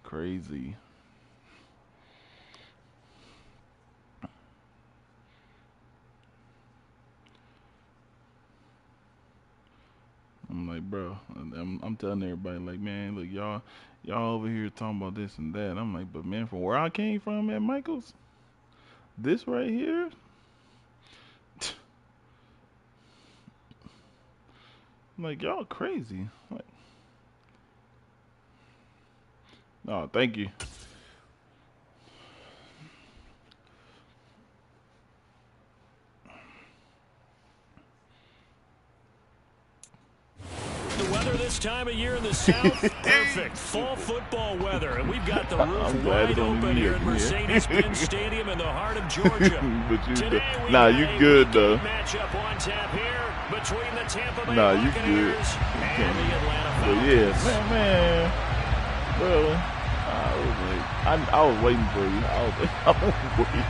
crazy. I'm like, bro, I'm telling everybody, like, man, look, y'all over here talking about this and that. I'm like, but man, from where I came from at Michael's, this right here, I'm like, y'all crazy. Like, oh, thank you. This time of year in the South, perfect fall football weather, and we've got the roof wide open here at Mercedes-Benz Stadium in the heart of Georgia. Today we got you good though. Matchup on tap here between the Tampa Bay you good. and the Atlanta Falcons. Yeah, man, bro, I was waiting for you. I was waiting.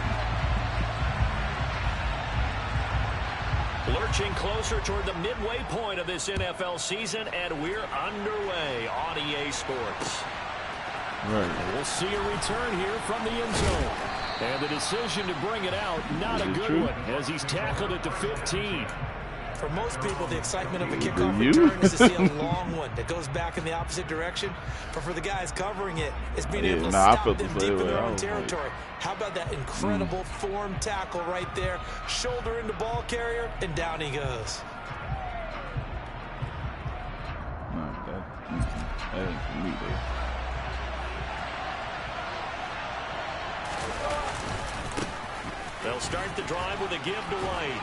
Lurching closer toward the midway point of this NFL season, and we're underway on EA Sports. Right. We'll see a return here from the end zone. And the decision to bring it out, not a good one, as he's tackled at the 15. For most people, the excitement of a kickoff return is to see a long one that goes back in the opposite direction. But for the guys covering it, it's being able to stop them deep in their own territory. How about that incredible form tackle right there? Shoulder into ball carrier, and down he goes. That ain't for me, though. They'll start the drive with a give to White.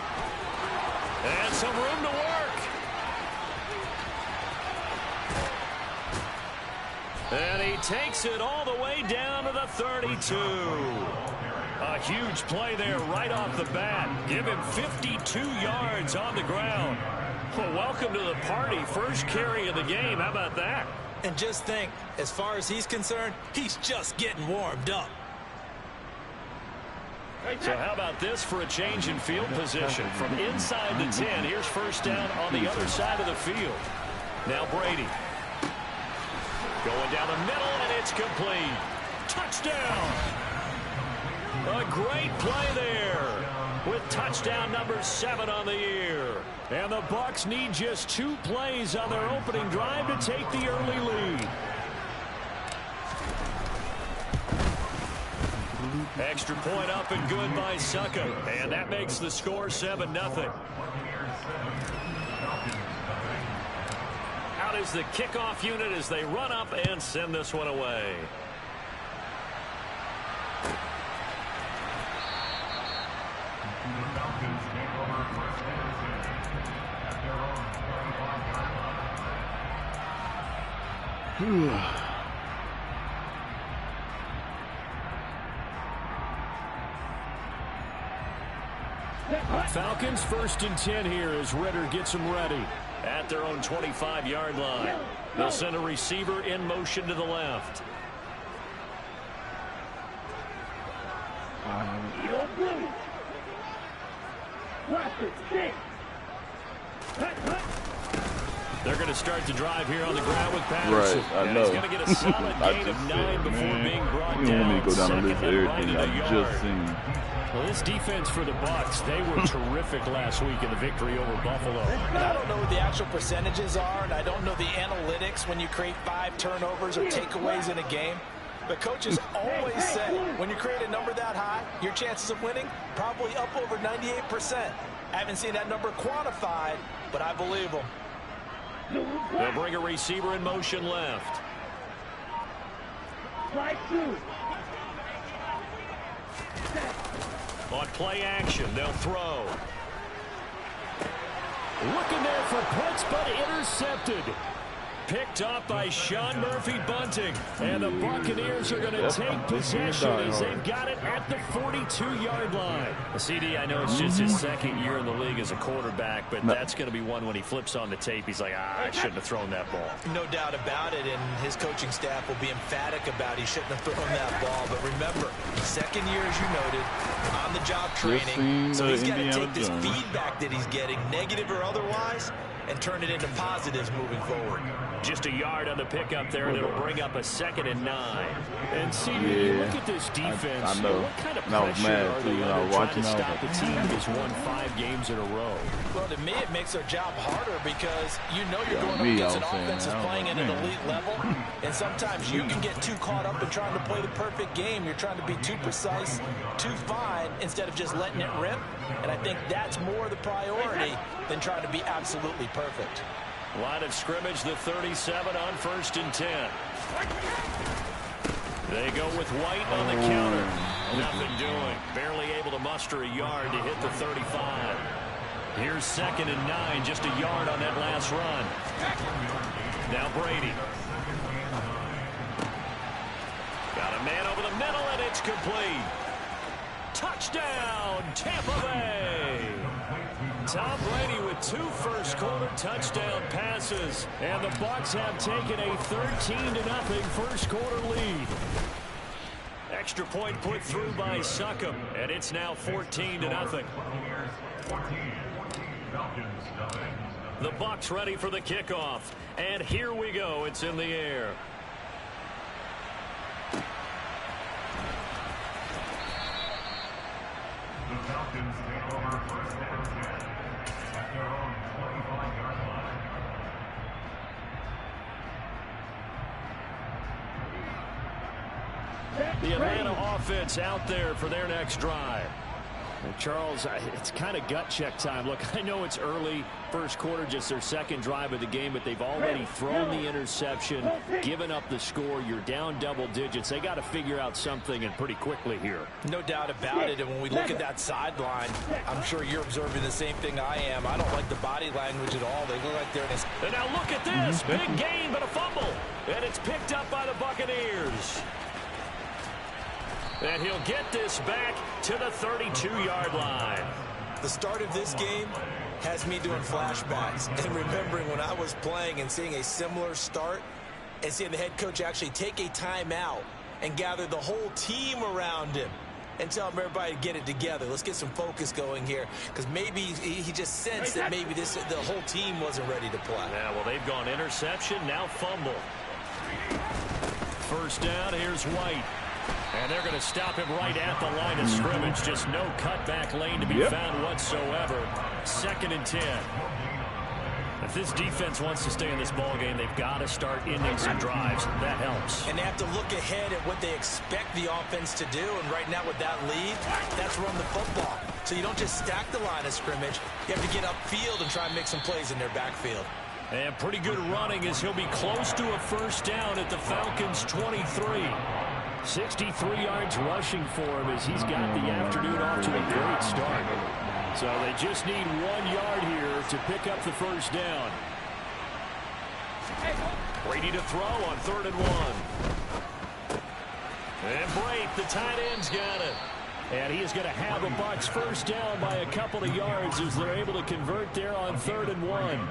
And some room to work. And he takes it all the way down to the 32. A huge play there right off the bat. Give him 52 yards on the ground. Well, welcome to the party. First carry of the game. How about that? And just think, as far as he's concerned, he's just getting warmed up. So how about this for a change in field position? From inside the 10, here's first down on the other side of the field. Now Brady. Going down the middle, and it's complete. Touchdown! A great play there with touchdown number 7 on the year. And the Bucs need just 2 plays on their opening drive to take the early lead. Extra point up and good by Succa. And that makes the score 7-0. Out is the kickoff unit as they run up and send this one away. Falcons 1st and 10 here as Ritter gets them ready at their own 25-yard line. They'll send a receiver in motion to the left. They're going to start the drive here on the ground with Patterson. Right, I know. He's going to get a solid gain of 9 before being brought down. You want me to go down the list of everything I just seen. Well, this defense for the Bucs, they were terrific last week in the victory over Buffalo. And I don't know what the actual percentages are, and I don't know the analytics when you create 5 turnovers or takeaways in a game. But coaches always say when you create a number that high, your chances of winning probably up over 98%. I haven't seen that number quantified, but I believe them. They'll bring a receiver in motion left. On play action, they'll throw. Looking there for Pitts, but intercepted. Picked up by Sean Murphy-Bunting. And the Buccaneers are going to take possession as they've got it at the 42-yard line. CD, I know it's just his 2nd year in the league as a quarterback, but that's going to be one when he flips on the tape. He's like, I shouldn't have thrown that ball. No doubt about it, and his coaching staff will be emphatic about he shouldn't have thrown that ball. But remember, 2nd year, as you noted, on-the-job training. So he's got to take this feedback that he's getting, negative or otherwise, and turn it into positives moving forward. Just a yard on the pickup there, and it'll bring up a 2nd and 9. And see, look at this defense. I know. What kind of I was pressure mad are too they when I under was trying watching. to I was stop like, the team that's won 5 games in a row? Well, to me, it makes their job harder because you know you're going up me, against an I was saying offense that's that. playing at an Man. elite level, and sometimes you can get too caught up in trying to play the perfect game. You're trying to be too precise, too fine, instead of just letting it rip, and I think that's more the priority than trying to be absolutely perfect. Line of scrimmage, the 37 on 1st and 10. They go with White on the counter. Nothing doing. Barely able to muster a yard to hit the 35. Here's 2nd and 9, just a yard on that last run. Now Brady. Got a man over the middle, and it's complete. Touchdown, Tampa Bay. Tom Brady with 2 first-quarter touchdown passes, and the Bucs have taken a 13-0 first-quarter lead. Extra point put through by Succop, and it's now 14-0. The Bucs ready for the kickoff, and here we go. It's in the air. The Falcons take over 1st and 10 at their own 25-yard line. The Atlanta offense out there for their next drive. Well, Charles, it's kind of gut check time. Look, I know it's early, first quarter, just their 2nd drive of the game, but they've already thrown the interception, given up the score. You're down double digits. They got to figure out something, and pretty quickly here. No doubt about it, and when we look at that sideline, I'm sure you're observing the same thing I am. I don't like the body language at all. They look like they're in this. And now look at this. Big gain, but a fumble. And it's picked up by the Buccaneers. And he'll get this back to the 32-yard line. The start of this game has me doing flashbacks and remembering when I was playing and seeing a similar start and seeing the head coach actually take a timeout and gather the whole team around him and tell him everybody to get it together. Let's get some focus going here, because maybe he just sensed that maybe the whole team wasn't ready to play. Yeah, well, they've gone interception, now fumble. First down, here's White. And they're going to stop him right at the line of scrimmage. Just no cutback lane to be found whatsoever. 2nd and 10. If this defense wants to stay in this ballgame, they've got to start ending some drives. That helps. And they have to look ahead at what they expect the offense to do. And right now with that lead, that's run the football. So you don't just stack the line of scrimmage. You have to get upfield and try and make some plays in their backfield. And pretty good running as he'll be close to a first down at the Falcons' 23. 63 yards rushing for him as he's got the afternoon off to a great start. So they just need 1 yard here to pick up the first down. Brady to throw on 3rd and 1. And Brate, the tight end's got it. And he is going to have the Bucs first down by a couple of yards as they're able to convert there on 3rd and 1.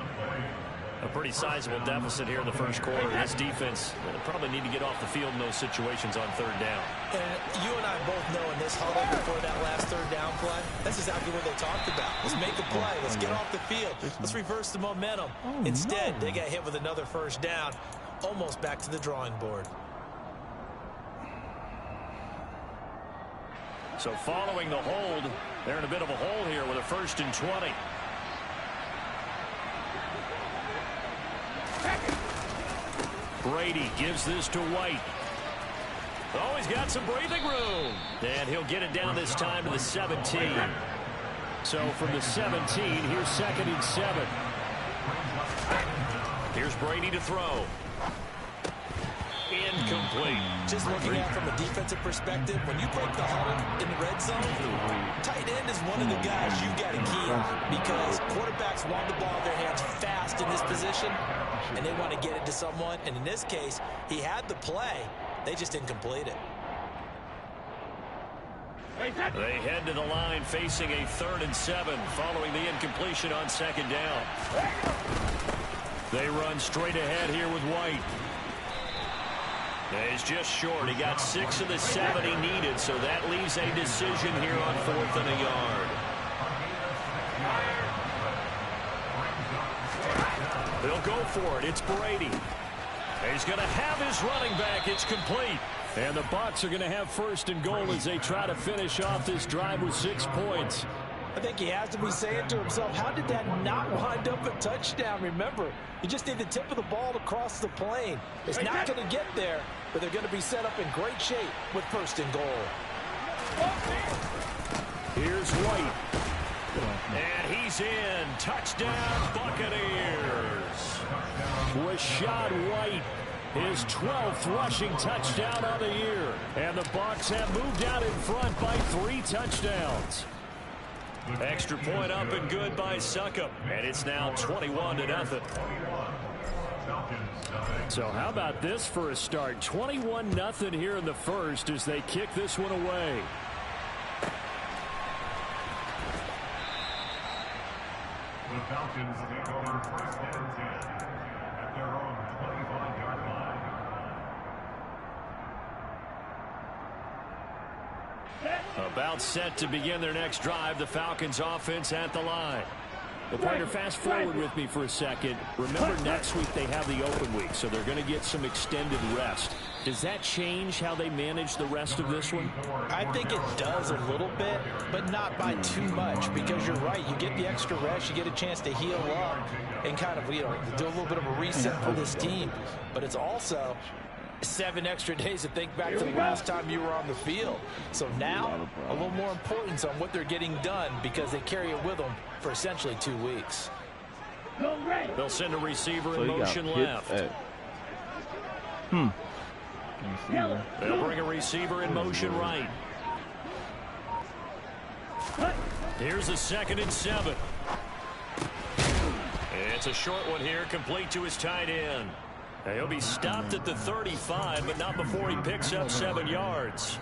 A pretty sizable deficit here in the first quarter. This defense probably need to get off the field in those situations on 3rd down. And you and I both know in this huddle before that last 3rd down play, that's exactly what they talked about. Let's make a play. Let's get off the field. Let's reverse the momentum. Instead, they got hit with another first down, almost back to the drawing board. So following the hold, they're in a bit of a hole here with a 1st and 20. Brady gives this to White. Oh, he's got some breathing room. And he'll get it down this time to the 17. So from the 17, here's 2nd and 7. Here's Brady to throw. Incomplete. Just looking at it from a defensive perspective, when you break the huddle in the red zone, tight end is one of the guys you've got to key on, because quarterbacks want the ball in their hands fast in this position, and they want to get it to someone. And in this case, he had the play. They just didn't complete it. They head to the line facing a 3rd and 7 following the incompletion on 2nd down. They run straight ahead here with White. He's just short. He got 6 of the 7 he needed, so that leaves a decision here on 4th and a yard. They'll go for it. It's Brady. He's going to have his running back. It's complete. And the Bucs are going to have 1st and goal as they try to finish off this drive with 6 points. I think he has to be saying to himself, how did that not wind up a touchdown? Remember, you just need the tip of the ball to cross the plane. It's not going to get there, but they're going to be set up in great shape with 1st and goal. Here's White. And he's in. Touchdown, Buccaneers. Rashad White, his 12th rushing touchdown of the year. And the Bucs have moved out in front by 3 touchdowns. Extra point up and good by Succop. And it's now 21-0. So how about this for a start? 21-0 here in the first as they kick this one away. The Falcons take over 1st and 10 at their own 25-yard line. About set to begin their next drive. The Falcons offense at the line. Well, partner, fast forward with me for a second. Remember, next week they have the open week, so they're going to get some extended rest. Does that change how they manage the rest of this one? I think it does a little bit, but not by too much, because you're right. You get the extra rest, you get a chance to heal up and kind of, do a little bit of a reset for this team. But it's also 7 extra days to think back to the last time you were on the field. So now, a little more importance on what they're getting done because they carry it with them for essentially 2 weeks. They'll send a receiver in motion left. They'll bring a receiver in motion right. Here's a 2nd and 7. It's a short one here, complete to his tight end. He'll be stopped at the 35, but not before he picks up 7 yards.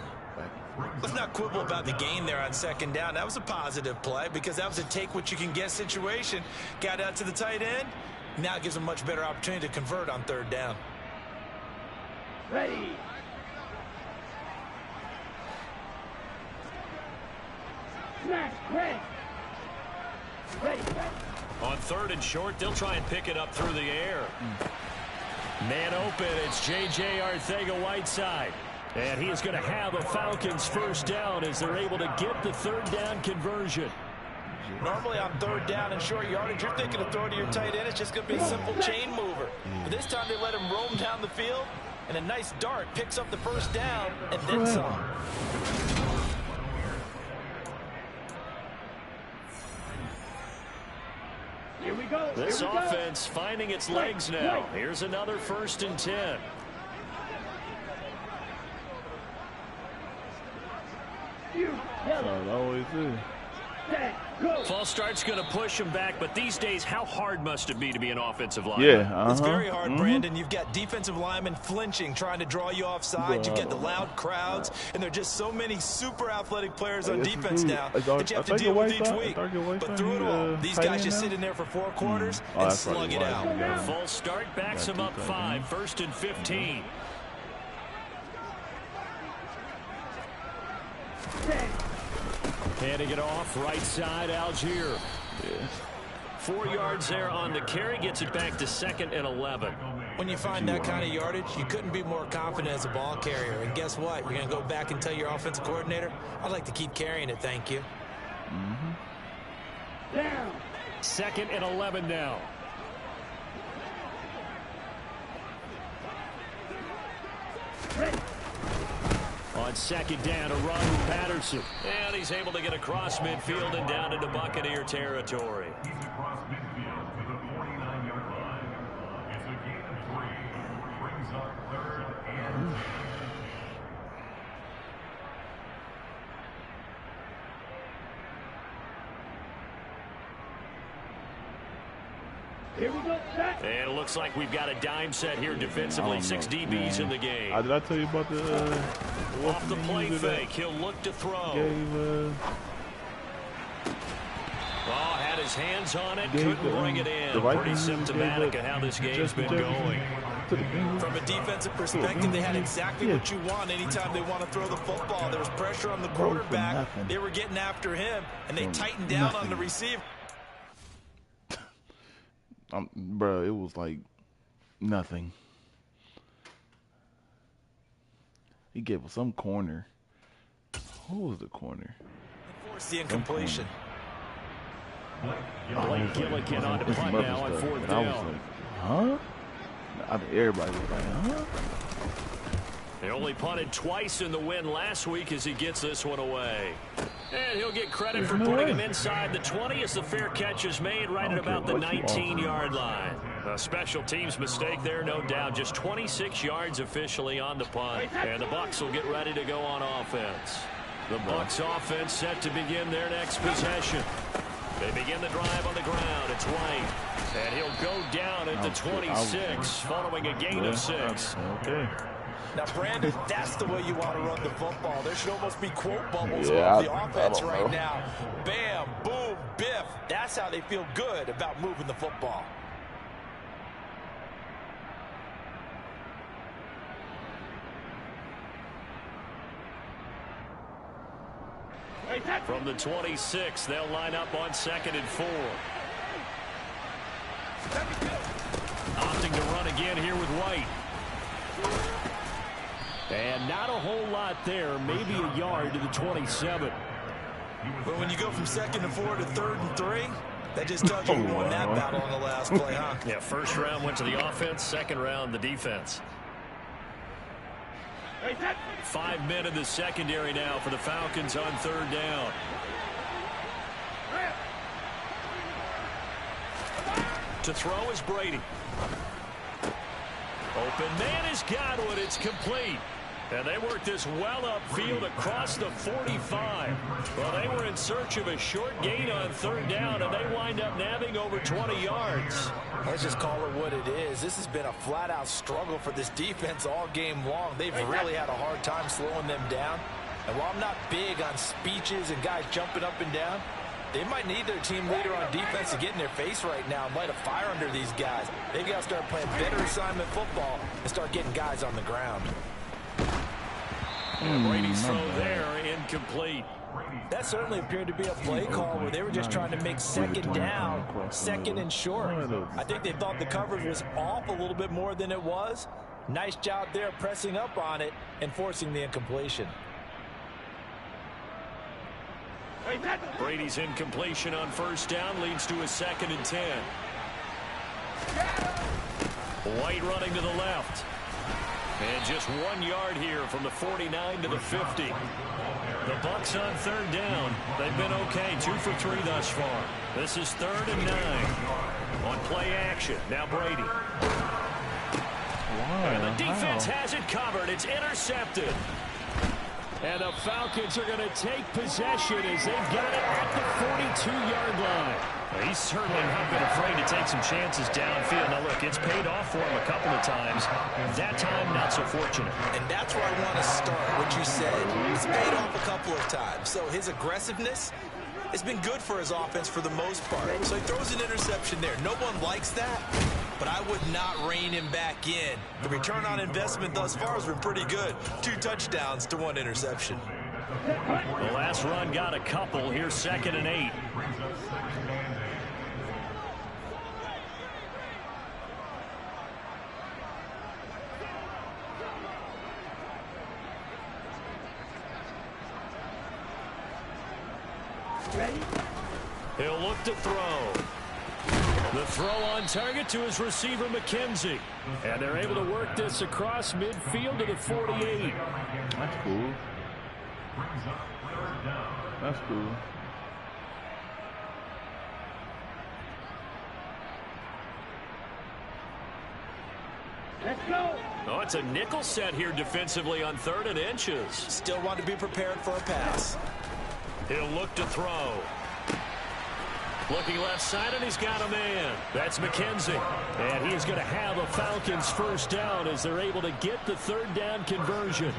Let's not quibble about the gain there on 2nd down. That was a positive play because that was a take-what-you-can-get situation. Got out to the tight end. Now it gives him a much better opportunity to convert on 3rd down. Ready. Smash, ready. Ready. On 3rd and short, they'll try and pick it up through the air. Man open, it's J.J. Arcega-Whiteside. And he is going to have a Falcons 1st down as they're able to get the 3rd down conversion. Normally on 3rd down and short yardage, you're thinking of throwing to your tight end. It's just going to be a simple chain mover. But this time they let him roam down the field, and a nice dart picks up the 1st down and then some. Here we go. This offense finding its legs now. Here's another 1st and 10. I always do. False start's going to push him back, but these days, how hard must it be to be an offensive lineman? Yeah, It's very hard, Brandon. You've got defensive linemen flinching, trying to draw you offside. You get the loud crowds, and there are just so many super athletic players on defense now that you have to deal with each week. But through it all, these guys just sit in there for 4 quarters and slug it out. False start backs him up 5, 1st and 15. Handing it off, right side, Algier. 4 yards there on the carry, gets it back to 2nd and 11. When you find that kind of yardage, you couldn't be more confident as a ball carrier. And guess what? You're going to go back and tell your offensive coordinator, I'd like to keep carrying it, thank you. Down. 2nd and 11 now. Ready. On 2nd down, a run with Patterson. And he's able to get across midfield and down into Buccaneer territory. He's across midfield to the 49-yard line. It's a gain of 3. Brings up 3rd and 10. Here we go. Set. And it looks like we've got a dime set here defensively. 6 DBs in the game. Did I tell you about the Off the play fake, he'll look to throw. Had his hands on it, couldn't bring it in. Pretty symptomatic of how this game's been going. From a defensive perspective, they had exactly what you want anytime they want to throw the football. There was pressure on the quarterback. They were getting after him, and they tightened down on the receiver. Bro, it was like nothing. He gave us some corner. Who was the corner? Force the incompletion. Blake Gillikin on to punt now on fourth I was down. like, huh? Everybody was like, huh? They only punted twice in the win last week as he gets this one away. And he'll get credit for putting him inside the 20 as the fair catch is made right at about the 19-yard line. A special teams mistake there, no doubt. Just 26 yards officially on the punt. And the Bucs will get ready to go on offense. The Bucs offense set to begin their next possession. They begin the drive on the ground. It's White. And he'll go down at the 26 following a gain of 6. Okay. Now, Brandon, that's the way you want to run the football. There should almost be quote bubbles off the offense right now. Bam, boom, biff. That's how they feel good about moving the football. From the 26, they'll line up on 2nd and 4. Opting to run again here with White. And not a whole lot there, maybe a yard to the 27. But when you go from 2nd and 4 to 3rd and 3, that just tells you who won that battle on the last play, huh? Yeah, first round went to the offense, second round the defense. 5 men in the secondary now for the Falcons on 3rd down. To throw is Brady. Open man is Godwin. It's complete. And they worked this well upfield across the 45. Well, they were in search of a short gain on 3rd down, and they wind up nabbing over 20 yards. Let's just call it what it is. This has been a flat-out struggle for this defense all game long. They've really had a hard time slowing them down. And while I'm not big on speeches and guys jumping up and down, they might need their team leader on defense to get in their face right now and light a fire under these guys. They've got to start playing better assignment football and start getting guys on the ground. Brady's throw there, incomplete. That certainly appeared to be a play call where they were just trying to make 2nd down, 2nd and short. I think they thought the coverage was off a little bit more than it was. Nice job there pressing up on it and forcing the incompletion. Brady's incompletion on 1st down leads to a 2nd and 10. White running to the left. And just 1 yard here from the 49 to the 50. The Bucs on 3rd down. They've been okay, 2 for 3 thus far. This is 3rd and 9. On play action, now Brady. And the defense has it covered. It's intercepted. And the Falcons are going to take possession as they've got it at the 42-yard line. Well, he's certainly not been afraid to take some chances downfield. Now, look, it's paid off for him a couple of times. That time, not so fortunate. And that's where I want to start. What you said, it's paid off a couple of times. So his aggressiveness has been good for his offense for the most part. So he throws an interception there. No one likes that, but I would not rein him back in. The return on investment thus far has been pretty good. 2 touchdowns to 1 interception. The last run got a couple. Here's 2nd and 8. He'll look to throw. The throw on target to his receiver, McKenzie. And they're able to work this across midfield to the 48. That's cool. That's cool. Let's go. Oh, it's a nickel set here defensively on 3rd and inches. Still want to be prepared for a pass. He'll look to throw. Looking left side, and he's got a man. That's McKenzie. And he is going to have a Falcons 1st down as they're able to get the 3rd down conversion.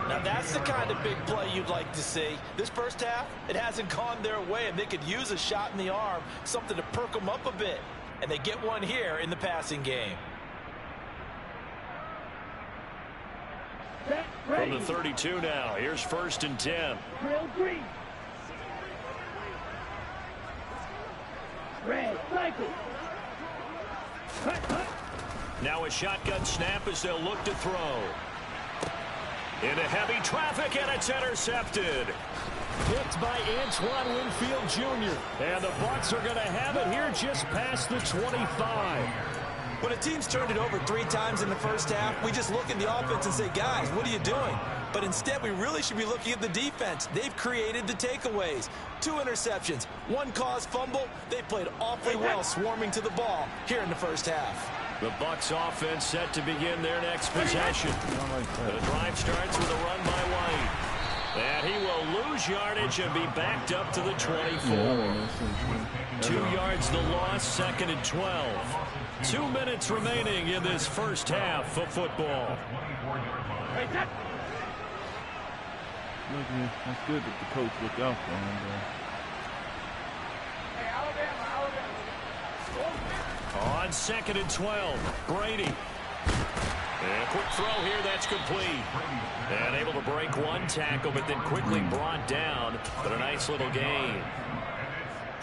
Now, that's the kind of big play you'd like to see. This first half, it hasn't gone their way, and they could use a shot in the arm, something to perk them up a bit. And they get one here in the passing game. From the 32 now, here's 1st and 10. Drill green. Red, cycle. Now a shotgun snap as they'll look to throw. Into heavy traffic, and it's intercepted. Picked by Antoine Winfield Jr. And the Bucs are going to have it here just past the 25. When a team's turned it over 3 times in the first half, we just look at the offense and say, guys, what are you doing? But instead, we really should be looking at the defense. They've created the takeaways. 2 interceptions, 1 caused fumble. They played awfully well swarming to the ball here in the first half. The Bucs offense set to begin their next possession. The drive starts with a run by White. And he will lose yardage and be backed up to the 24. 2 yards the loss, 2nd and 12. 2 minutes remaining in this first half of football. That's good that the coach looked out for him, bro. On 2nd and 12, Brady. And a quick throw here, that's complete. And able to break 1 tackle, but then quickly brought down. But a nice little gain.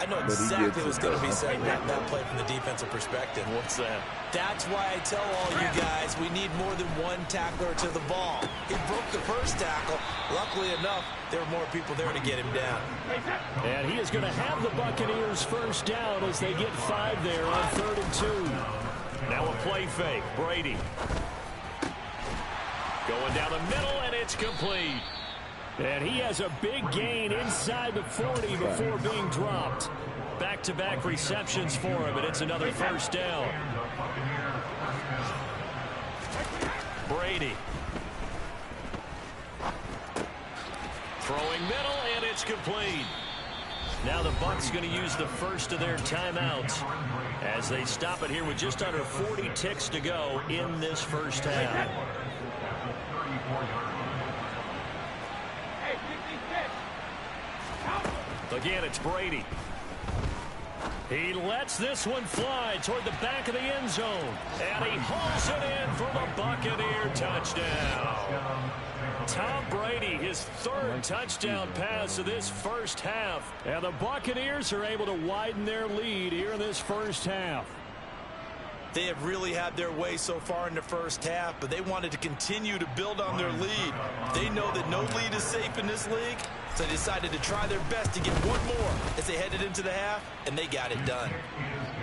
I know exactly what's going to be said about that play from the defensive perspective. What's that? That's why I tell all you guys we need more than 1 tackler to the ball. He broke the first tackle. Luckily enough, there were more people there to get him down. And he is going to have the Buccaneers first down as they get 5 there on 3rd and 2. Now a play fake. Brady. Going down the middle, and it's complete. And he has a big gain inside the 40 before being dropped. Back-to-back receptions for him, and it's another first down. Brady. Throwing middle, and it's complete. Now the Bucs going to use the first of their timeouts as they stop it here with just under 40 ticks to go in this first half. Again, it's Brady. He lets this one fly toward the back of the end zone. And he hauls it in for the Buccaneer touchdown. Tom Brady, his 3rd touchdown pass of this first half. And the Buccaneers are able to widen their lead here in this first half. They have really had their way so far in the first half, but they wanted to continue to build on their lead. They know that no lead is safe in this league, so they decided to try their best to get 1 more as they headed into the half, and they got it done.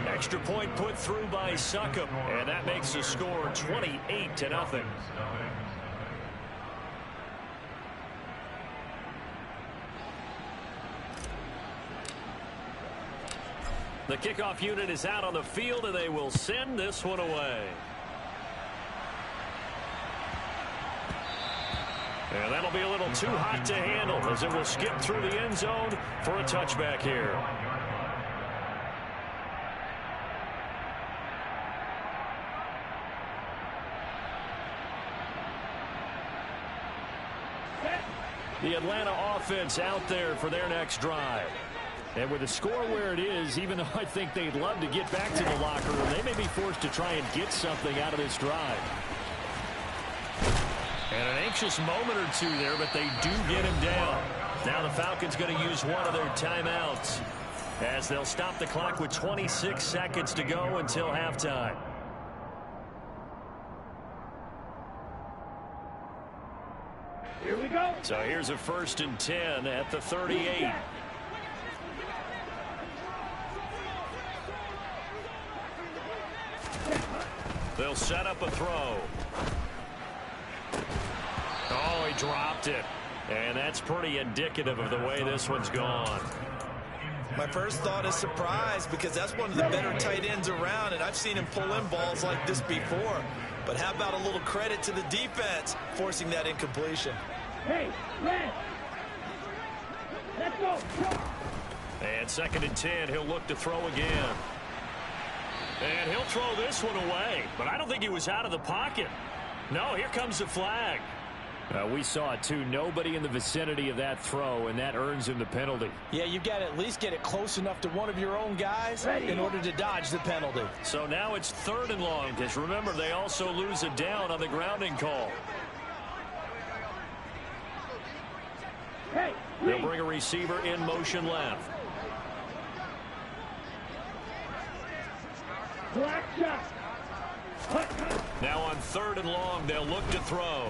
Extra point put through by Succop, and that makes the score 28-0. The kickoff unit is out on the field, and they will send this one away. And that'll be a little too hot to handle as it will skip through the end zone for a touchback here. The Atlanta offense out there for their next drive. And with the score where it is, even though I think they'd love to get back to the locker room, they may be forced to try and get something out of this drive. And an anxious moment or 2 there, but they do get him down. Now the Falcons going to use one of their timeouts as they'll stop the clock with 26 seconds to go until halftime. Here we go. So here's a 1st and 10 at the 38. They'll set up a throw. Oh, he dropped it. And that's pretty indicative of the way this one's gone. My first thought is surprise because that's one of the better tight ends around, and I've seen him pull in balls like this before. But how about a little credit to the defense forcing that incompletion? Hey, Red. Let's go. And 2nd and 10, he'll look to throw again. And he'll throw this one away, but I don't think he was out of the pocket. No, here comes the flag. We saw it too. Nobody in the vicinity of that throw, and that earns him the penalty. Yeah, you've got to at least get it close enough to one of your own guys in order to dodge the penalty. So now it's 3rd and long, because remember, they also lose a down on the grounding call. Hey, They'll bring a receiver in motion left. black shot. Now on 3rd and long, they'll look to throw.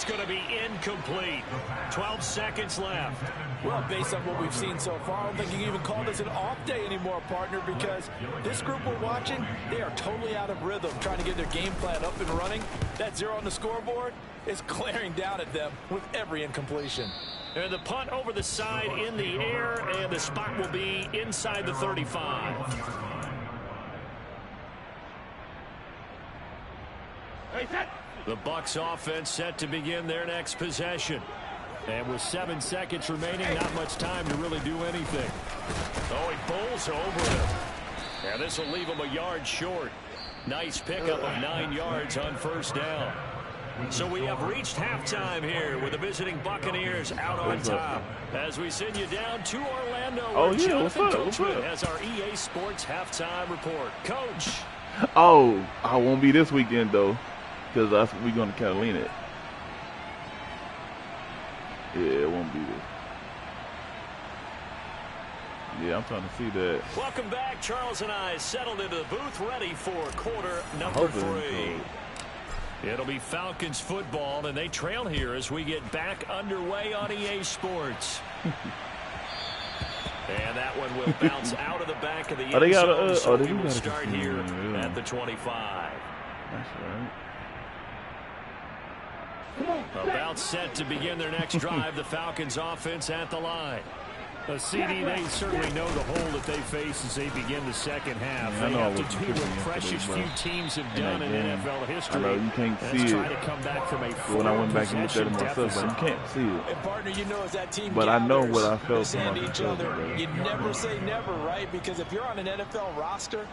going to be incomplete. 12 seconds left. Well, based on what we've seen so far, I don't think you can even call this an off day anymore, partner, because this group we're watching, they are totally out of rhythm, trying to get their game plan up and running. That 0 on the scoreboard is glaring down at them with every incompletion. And the punt over the side in the air, and the spot will be inside the 35. The Bucs offense set to begin their next possession. And with 7 seconds remaining, not much time to really do anything. Oh, he bowls over him. And this will leave him a yard short. Nice pickup of 9 yards on first down. So we have reached halftime here with the visiting Buccaneers out on top. As we send you down to Orlando, where Jonathan Coachman has our EA Sports halftime report. Coach. Oh, I won't be this weekend, though, because we're going to Catalina. Yeah, it won't be this. Yeah, I'm trying to see that. Welcome back. Charles and I settled into the booth, ready for quarter number 3. It'll be Falcons football, and they trail here as we get back underway on EA Sports. And that one will bounce out of the back of the end zone, so we will start here at the 25. That's right. About set to begin their next drive, the Falcons offense at the line. CD, they certainly know the hole that they face as they begin the second half. They have to do what precious few teams have done in NFL history. I know you can't see it. Try to come back from a when I went back and looked at it myself, but you can't see it. And partner, you know, as that team but I know what I felt from each other. You never say never, right? Because if you're on an NFL roster,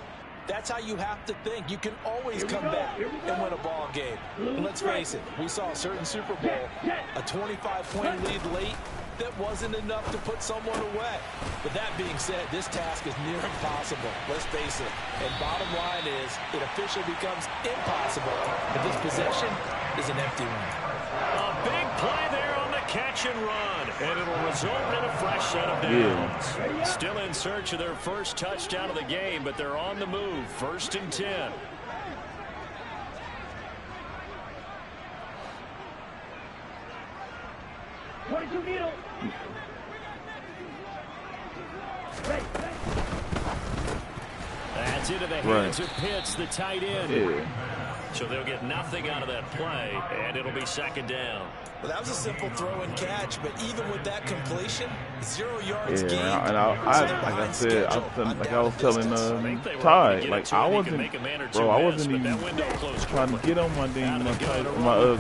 that's how you have to think. You can always come back and win a ball game. And let's face it, we saw a certain Super Bowl, a 25-point lead late. That wasn't enough to put someone away. But that being said, this task is near impossible. Let's face it. And bottom line is, it officially becomes impossible. But this possession is an empty one. A big play there on the catch and run. And it'll result in a fresh set of downs. Yeah. Still in search of their first touchdown of the game, but they're on the move. 1st and 10. That's into the hands of Pitts, the tight end. Yeah. So they'll get nothing out of that play, and it'll be 2nd down. Well, that was a simple throw and catch, but even with that completion, 0 yards gained. Yeah, and like I said, like I was telling Ty, like I wasn't even trying to get on my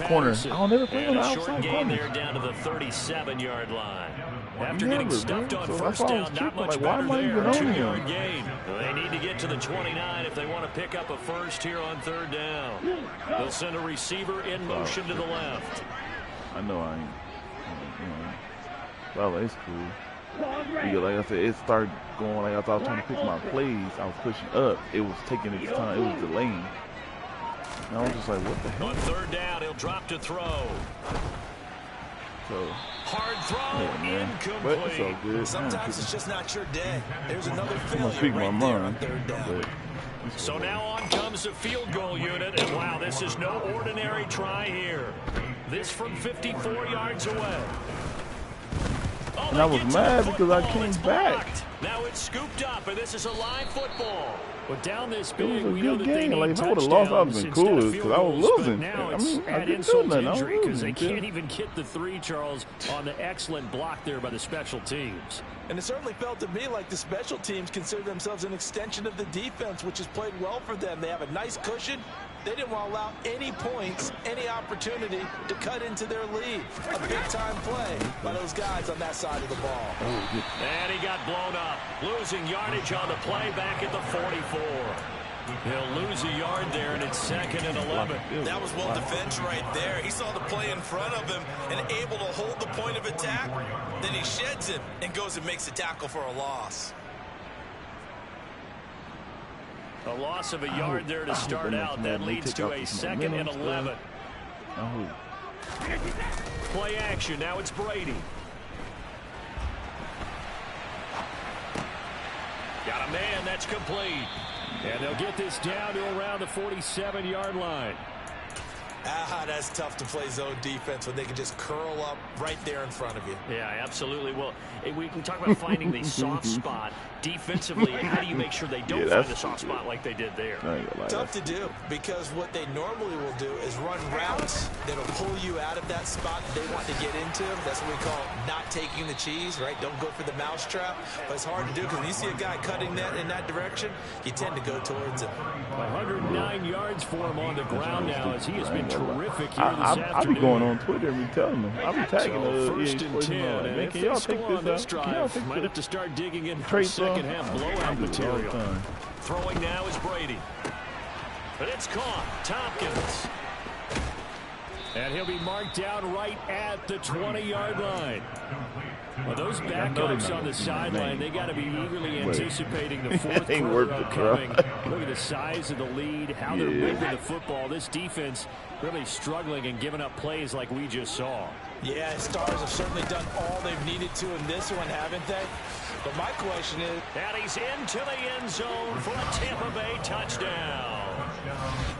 corner. I don't ever play on the outside corner. They're down to the 37-yard line. After getting stuffed on first down, not much better there. 2-yard gain. They need to get to the 29 if they want to pick up a first here on 3rd down. They'll send a receiver in motion to the left. I know I ain't. Well, it's cool. Because like I said, it started going like I was trying to pick my plays. I was pushing up. It was taking its time. It was delaying. And I was just like, what the hell? On 3rd down, he'll drop to throw. So, hard throw, incomplete. But it's all good. Sometimes it's just not your day. There's another failure speak my right there on mind. 3rd down. So now on comes the field goal unit, and wow, this is no ordinary try here. This from 54 yards away. Oh, and I was mad because I came back. Now it's scooped up, and this is a live football. But down this big, it was a we know good that they game. need Like if I would have lost, I would have been cool because I was losing. Now I mean, I add didn't do insult to nothing. I was injury because they losing. can't even get the 3, Charles, on the excellent block there by the special teams. And it certainly felt to me like the special teams consider themselves an extension of the defense, which has played well for them. They have a nice cushion. They didn't want to allow any points, any opportunity to cut into their lead. A big-time play by those guys on that side of the ball. And he got blown up. Losing yardage on the play back at the 44. He'll lose a yard there, and it's 2nd and 11. That was well defended right there. He saw the play in front of him and able to hold the point of attack. Then he sheds it and goes and makes a tackle for a loss. A loss of a yard there to start out. That leads to a 2nd and 11. Play action. Now it's Brady. Got a man. That's complete. And they'll get this down to around the 47-yard line. That's tough to play zone defense when they can just curl up right there in front of you. Yeah, absolutely. Well, we can talk about finding the soft spot defensively. How do you make sure they don't find the soft spot like they did there? Tough to do, because what they normally will do is run routes that'll pull you out of that spot that they want to get into. That's what we call not taking the cheese, right? Don't go for the mousetrap. But it's hard to do, because when you see a guy cutting that in that direction, you tend to go towards him. 109 yards for him on the ground now, as he has been terrific here this afternoon. I'll be going on Twitter and be telling them. I'll be tagging first and 10. And if they score on this drive, might have to start digging in for second half blowout material. Throwing now is Brady. But it's caught. Tompkins. And he'll be marked down right at the 20-yard line. Well, those backups on the sideline, they got to be eagerly anticipating the fourth quarter upcoming. Look at the size of the lead, how they're moving the football. This defense really struggling and giving up plays like we just saw. Yeah, Stars have certainly done all they've needed to in this one, haven't they? But my question is... And he's into the end zone for a Tampa Bay touchdown.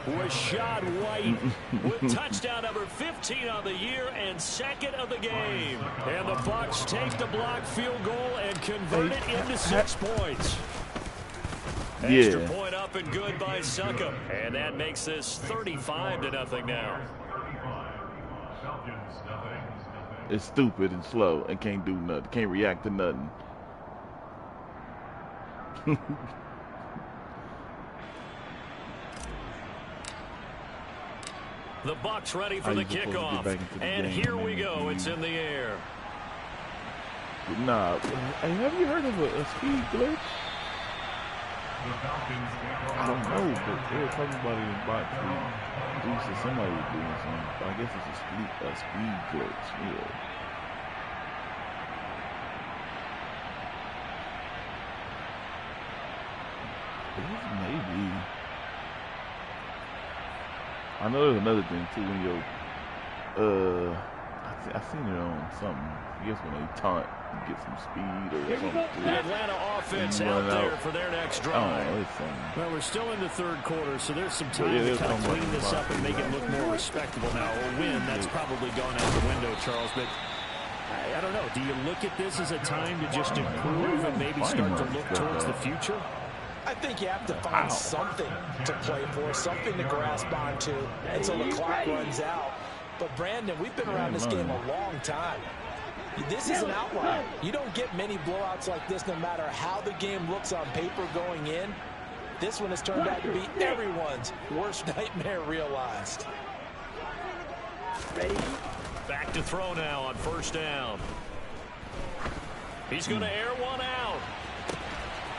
Rashad White with touchdown number 15 on the year and second of the game. And the Bucs take the blocked field goal and convert it into 6 points. Extra point up and good by Succop. And that makes this 35-0 now. It's stupid and slow and can't do nothing. Can't react to nothing. The Bucs ready for the kickoff. And here we go. It's in the air. Nah. Hey, have you heard of a speed glitch? I don't know, but they were talking about it in Bucs. Dude said somebody was doing something. I guess it's a speed glitch. Yeah. Maybe. I know there's another thing too when you're I seen it on something. I guess when they taunt, you get some speed or something. The Atlanta offense out there for their next drive. Well, we're still in the third quarter, so there's some time to kind of clean this up and make it look more respectable now. A win, that's probably gone out the window, Charles, but I don't know. Do you look at this as a time to just improve and maybe start to look towards the future? I think you have to find something to play for, something to grasp onto until the clock runs out. But, Brandon, we've been around this game a long time. This is an outlier. You don't get many blowouts like this no matter how the game looks on paper going in. This one has turned out to be everyone's worst nightmare realized. Back to throw now on first down. He's going to air one out.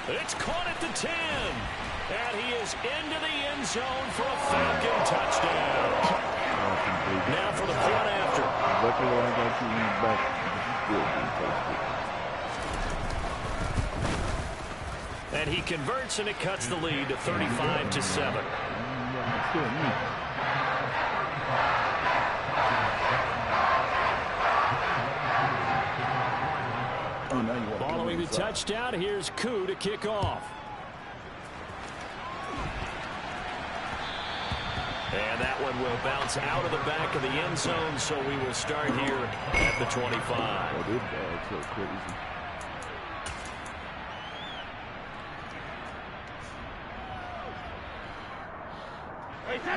It's caught at the 10. And he is into the end zone for a Falcon touchdown. Now for the point after. And he converts, and it cuts the lead to 35-7. Following the touchdown, here's Koo to kick off. And that one will bounce out of the back of the end zone, so we will start here at the 25. Oh, this bag's so crazy.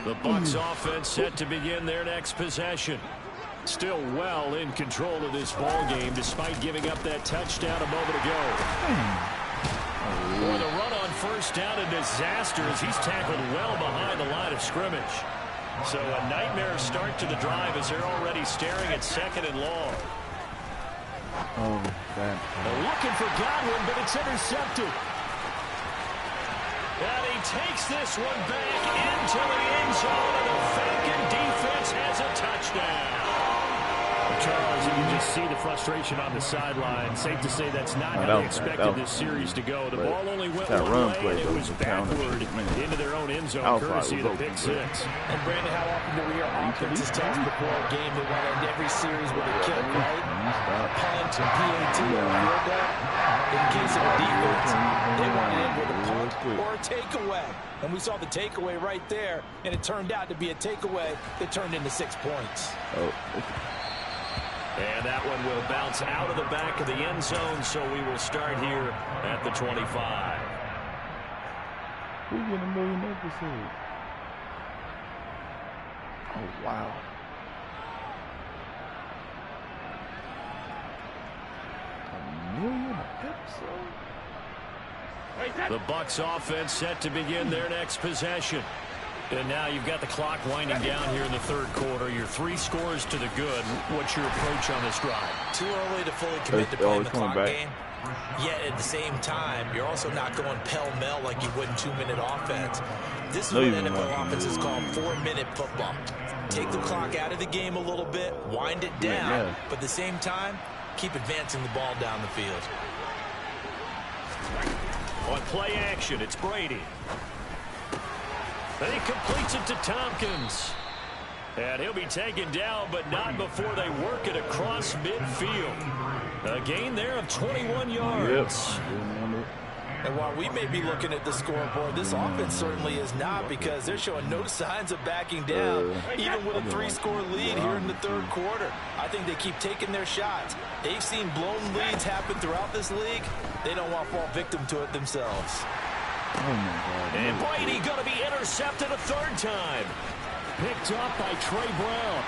The Bucs offense set to begin their next possession. Still well in control of this ball game, despite giving up that touchdown a moment ago. With a run on first down, a disaster as he's tackled well behind the line of scrimmage. So a nightmare start to the drive as they're already staring at second and long. Looking for Godwin, but it's intercepted. And he takes this one back into the end zone, and the Falcon defense has a touchdown. Charles, you can just see the frustration on the sideline. Safe to say that's not how they expected this series to go. The ball only went one way, and it was backward into their own end zone, courtesy of the pick six. And Brandon, how often do we hear offenses tell us before a game they want to end every series with a kick, right? A punt, a PAT, or a field goal. In the case of a defense, they want to end with a punt or a takeaway. And we saw the takeaway right there, and it turned out to be a takeaway that turned into 6 points. And that one will bounce out of the back of the end zone, so we will start here at the 25. Who's getting $1 million episode? Oh, wow. $1 million episode? The Bucs offense set to begin their next possession. And now you've got the clock winding down here in the third quarter. You're 3 scores to the good. What's your approach on this drive? Too early to fully commit to playing the clock game. Yet at the same time, you're also not going pell-mell like you would in 2-minute offense. This is what NFL offenses call 4-minute football. Take the clock out of the game a little bit, wind it down, but at the same time, keep advancing the ball down the field. On play action, it's Brady. And he completes it to Tompkins. And he'll be taken down, but not before they work it across midfield. A gain there of 21 yards. And while we may be looking at the scoreboard, this offense certainly is not, because they're showing no signs of backing down, even with a 3-score lead here in the third quarter. I think they keep taking their shots. They've seen blown leads happen throughout this league. They don't want to fall victim to it themselves. Oh, my God. And Brady going to be intercepted a third time. Picked up by Trey Brown.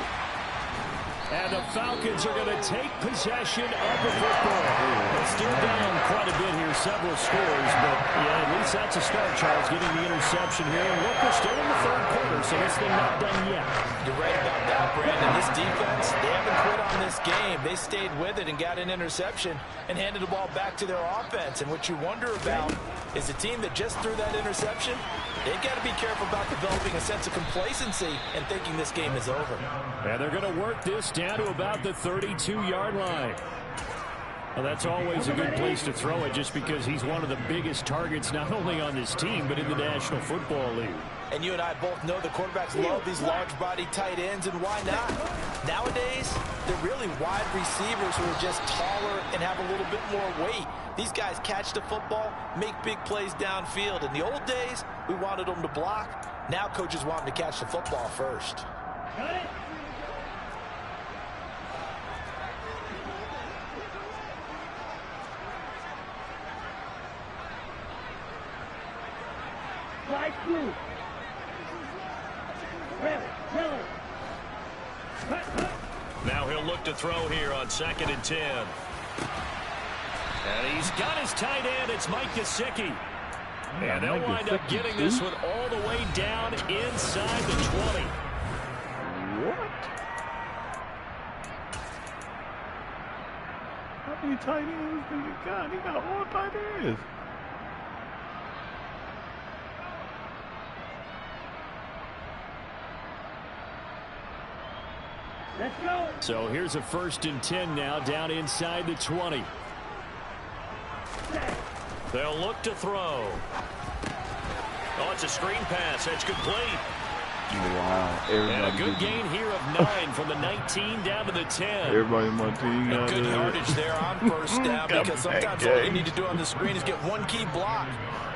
And the Falcons are going to take possession of the football. They're still down quite a bit here, several scores, but yeah, at least that's a start, Charles, getting the interception here. And look, we're still in the third quarter, so this thing not done yet. You're right about that, Brandon. This defense, they haven't quit on this game. They stayed with it and got an interception and handed the ball back to their offense. And what you wonder about is the team that just threw that interception, they've got to be careful about developing a sense of complacency and thinking this game is over. And they're going to work this down to about the 32-yard line. Well, that's always a good place to throw it, just because he's one of the biggest targets not only on this team but in the National Football League. And you and I both know the quarterbacks love these large-body tight ends, and why not? Nowadays, they're really wide receivers who are just taller and have a little bit more weight. These guys catch the football, make big plays downfield. In the old days, we wanted them to block. Now coaches want them to catch the football first. Got it. Slide through. Now he'll look to throw here on 2nd and 10. And he's got his tight end. It's Mike Gesicki. And they'll wind up getting this one all the way down inside the 20. What? How many tight ends do you got? He got all tight ends. Let's go. So here's a 1st and 10 now, down inside the 20. They'll look to throw. Oh, it's a screen pass. That's complete. Wow. And a good gain here of 9 from the 19 down to the 10. Everybody in my team got Good yardage there on first down, because sometimes all you need to do on the screen is get one key block.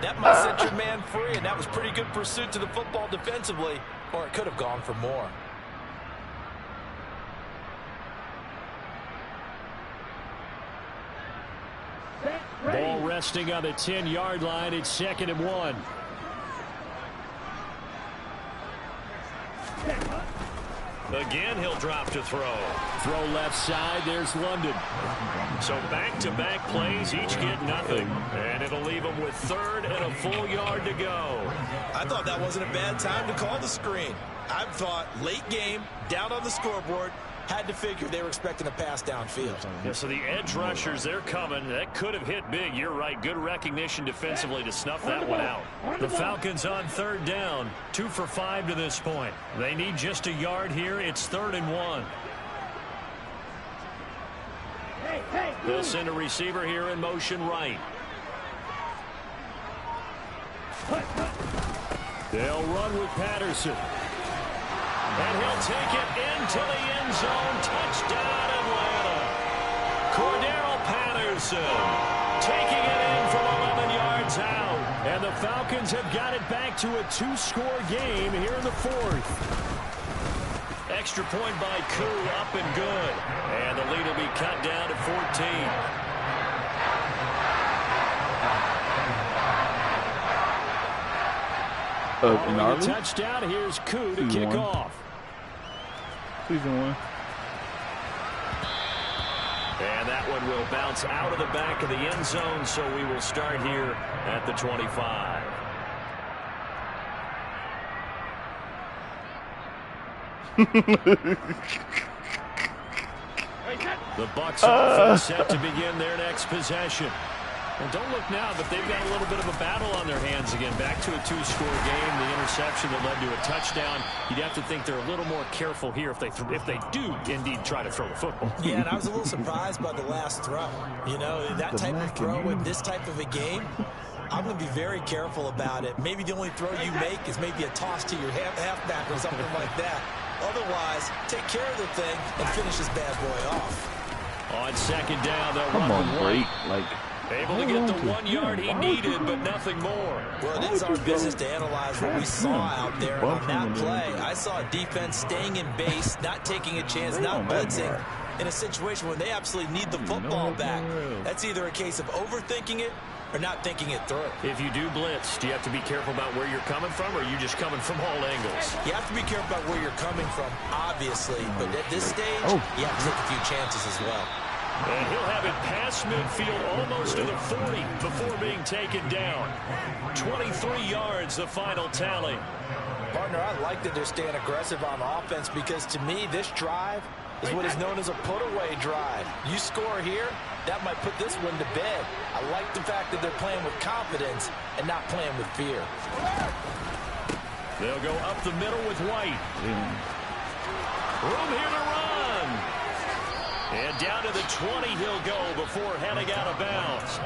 That might set your man free, and that was pretty good pursuit to the football defensively, or it could have gone for more. Ball resting on the 10-yard line. It's 2nd and 1. Again, he'll drop to throw. Throw left side. There's London. So back-to-back plays, each get nothing. And it'll leave them with 3rd and a full yard to go. I thought that wasn't a bad time to call the screen. I thought late game, down on the scoreboard, Had to figure they were expecting a pass downfield. Yeah, so the edge rushers, they're coming. That could have hit big. You're right. Good recognition defensively to snuff that one out. The Falcons on 3rd down. 2 for 5 to this point. They need just a yard here. It's 3rd and 1. They'll send a receiver here in motion right. They'll run with Patterson. And he'll take it into the end zone. Touchdown, Atlanta. Cordero Patterson taking it in from 11 yards out. And the Falcons have got it back to a 2-score game here in the fourth. Extra point by Koo, up and good. And the lead will be cut down to 14. In Arlie? Touchdown. Here's Koo to kick off. Season 1. And that one will bounce out of the back of the end zone, so we will start here at the 25. The Bucs are set to begin their next possession. And don't look now, but they've got a little bit of a battle on their hands again. Back to a 2-score game. The interception that led to a touchdown. You'd have to think they're a little more careful here if they do indeed try to throw the football. Yeah, and I was a little surprised by the last throw. You know, that type of throw with this type of a game, I'm going to be very careful about it. Maybe the only throw you make is maybe a toss to your halfback or something like that. Otherwise, take care of the thing and finish this bad boy off. On second down, they'll Come run on, with break. White. Able to get the 1 yard he needed, but nothing more. Well, it is our business to analyze what we saw out there. And on that play, I saw a defense staying in base, not taking a chance, not blitzing, in a situation where they absolutely need the football back. That's either a case of overthinking it or not thinking it through. If you do blitz, do you have to be careful about where you're coming from, or are you just coming from all angles? You have to be careful about where you're coming from, obviously. But at this stage, you have to take a few chances as well. And he'll have it past midfield almost to the 40 before being taken down. 23 yards, the final tally. Partner, I like that they're staying aggressive on offense because to me, this drive is what is known as a put-away drive. You score here, that might put this one to bed. I like the fact that they're playing with confidence and not playing with fear. They'll go up the middle with White. Room here to run. And down to the 20 he'll go before heading out of bounds.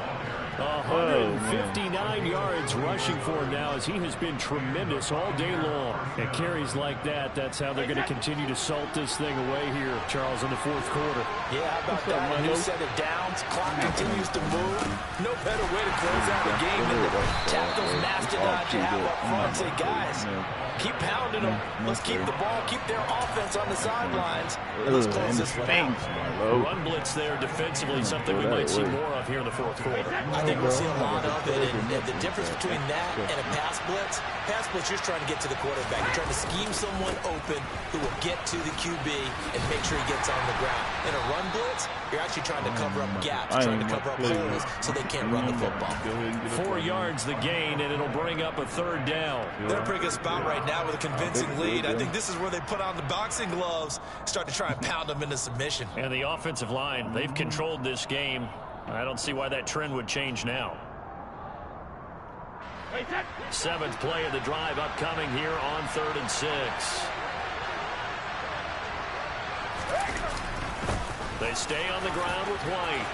159 yards rushing for him now as he has been tremendous all day long. And carries like that, that's how they're going to continue to salt this thing away here, Charles, in the fourth quarter. Yeah, how about that? A new set of downs. Clock continues to move. No better way to close out the game than to tap those mastodons you have up front and say, guys, keep pounding them. Let's keep the ball, keep their offense on the sidelines. Let's close this one out. Run blitz there defensively, something we might see more of here in the fourth quarter. I think we'll see a lot of it, and the difference between that and a pass blitz, you're just trying to get to the quarterback. You're trying to scheme someone open who will get to the QB and make sure he gets on the ground. In a run blitz, you're actually trying to cover up gaps, trying to cover up holes so they can't run the football. 4 yards the gain, and it'll bring up a third down. They're in a pretty good spot right now with a convincing lead. I think this is where they put on the boxing gloves, start to try and pound them into submission. And the offensive line, they've controlled this game. I don't see why that trend would change now. 7th play of the drive upcoming here on 3rd and 6. They stay on the ground with White.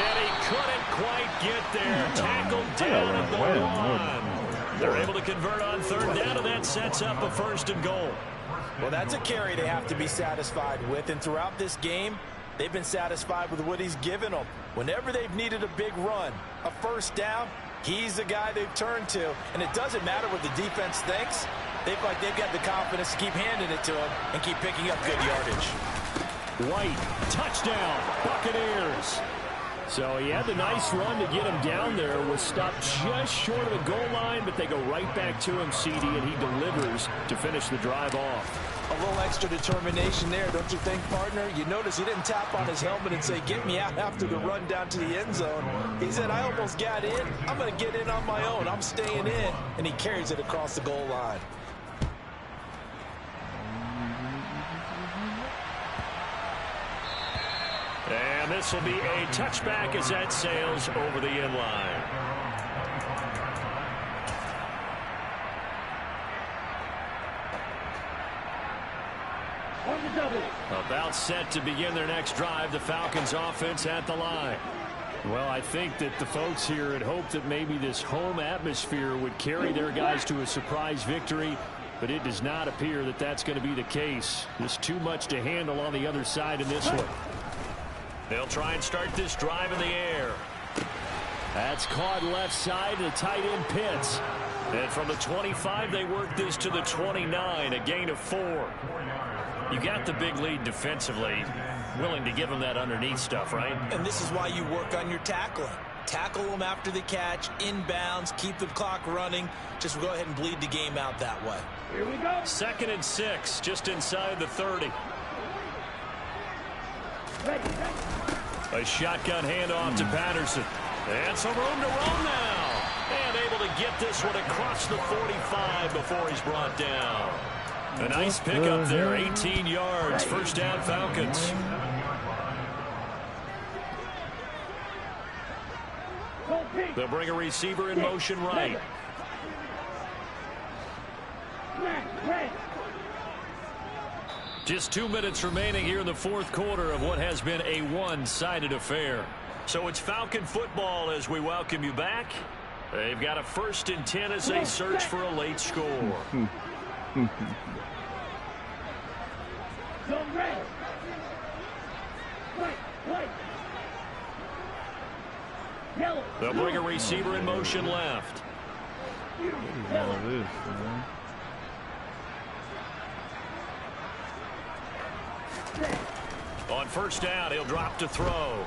And he couldn't quite get there. Tackled down at the 1. They're able to convert on 3rd down, and that sets up a 1st and goal. Well, that's a carry they have to be satisfied with, and throughout this game, they've been satisfied with what he's given them. Whenever they've needed a big run, a 1st down, he's the guy they've turned to, and it doesn't matter what the defense thinks. They've got the confidence to keep handing it to him and keep picking up good yardage. White, touchdown, Buccaneers. So he had the nice run to get him down there, was stopped just short of the goal line, but they go right back to him, CD, and he delivers to finish the drive off. A little extra determination there, don't you think, partner? You notice he didn't tap on his helmet and say, get me out after the run down to the end zone. He said, I almost got in. I'm going to get in on my own. I'm staying in. And he carries it across the goal line. And this will be a touchback as that sails over the end line. On the double. About set to begin their next drive. The Falcons offense at the line. Well, I think that the folks here had hoped that maybe this home atmosphere would carry their guys to a surprise victory, but it does not appear that that's going to be the case. There's too much to handle on the other side in this one. They'll try and start this drive in the air. That's caught left side to the tight end Pitts. And from the 25, they work this to the 29, a gain of 4. You got the big lead defensively. Willing to give them that underneath stuff, right? And this is why you work on your tackling. Tackle them after the catch, inbounds, keep the clock running. Just go ahead and bleed the game out that way. Here we go. 2nd and 6, just inside the 30. Ready. A shotgun handoff to Patterson. And some room to run now. And able to get this one across the 45 before he's brought down. A nice pickup there, 18 yards. First down, Falcons. They'll bring a receiver in motion right. Just 2 minutes remaining here in the 4th quarter of what has been a one-sided affair. So it's Falcon football as we welcome you back. They've got a 1st and 10 as they search for a late score. They'll bring a receiver in motion left. What is all this, man? On 1st down, he'll drop to throw.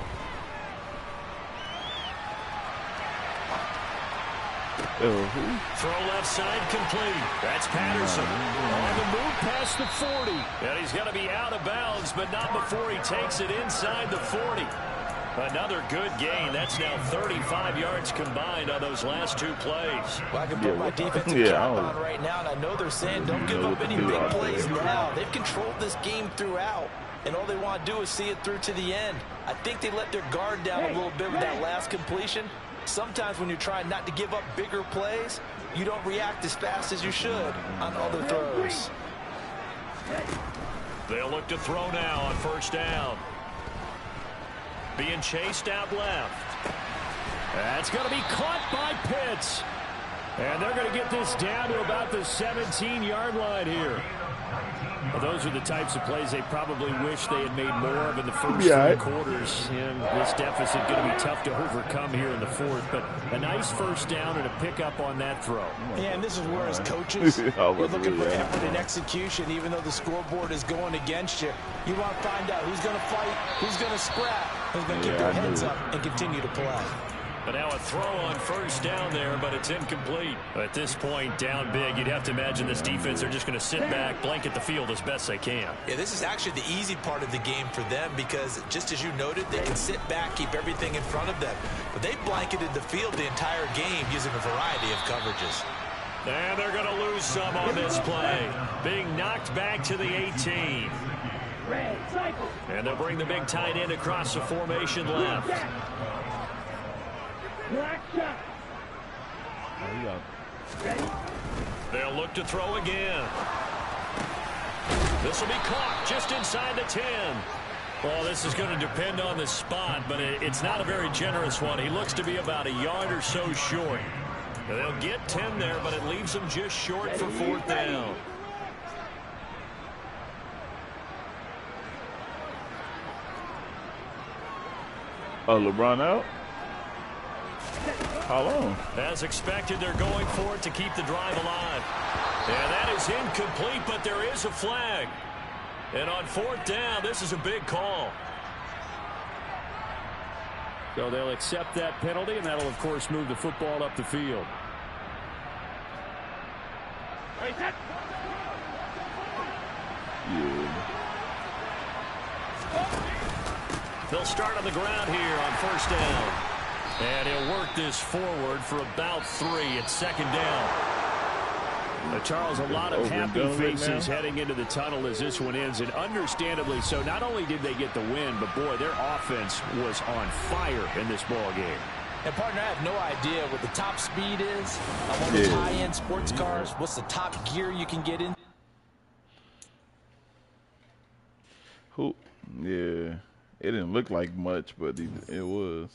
Throw left side complete. That's Patterson. On the move past the 40. And he's going to be out of bounds, but not before he takes it inside the 40. Another good gain. That's now 35 yards combined on those last 2 plays. Well, I can put my defensive cap on right now, and I know they're saying don't give up any big plays now. They've controlled this game throughout, and all they want to do is see it through to the end. I think they let their guard down a little bit with that last completion. Sometimes when you're trying not to give up bigger plays, you don't react as fast as you should on other throws. They'll look to throw now on 1st down. Being chased out left. That's going to be caught by Pitts. And they're going to get this down to about the 17-yard line here. Well, those are the types of plays they probably wish they had made more of in the first 3 quarters. And this deficit going to be tough to overcome here in the 4th. But a nice 1st down and a pickup on that throw. Yeah, and this is where as coaches, you're looking for effort and execution, even though the scoreboard is going against you. You want to find out who's going to fight, who's going to scrap, who's going to keep their heads up and continue to play. But now a throw on 1st down there, but it's incomplete. At this point, down big, you'd have to imagine this defense are just going to sit back, blanket the field as best they can. Yeah, this is actually the easy part of the game for them because, just as you noted, they can sit back, keep everything in front of them. But they blanketed the field the entire game using a variety of coverages. And they're going to lose some on this play. Being knocked back to the 18. And they'll bring the big tight end across the formation left. They'll look to throw again. This will be caught just inside the 10. Well, this is going to depend on the spot, but it's not a very generous one. He looks to be about a yard or so short. They'll get 10 there, but it leaves them just short for 4th down. Oh, LeBron out? How long? As expected, they're going for it to keep the drive alive. And that is incomplete, but there is a flag. And on 4th down, this is a big call. So they'll accept that penalty, and that'll, of course, move the football up the field. Yeah. They'll start on the ground here on 1st down. And he'll work this forward for about 3 at 2nd down. Charles, a lot of happy faces heading into the tunnel as this one ends, and understandably so. Not only did they get the win, but, boy, their offense was on fire in this ball game. And, partner, I have no idea what the top speed is on one of those high-end sports cars. What's the top gear you can get in? Who? Yeah, it didn't look like much, but it was.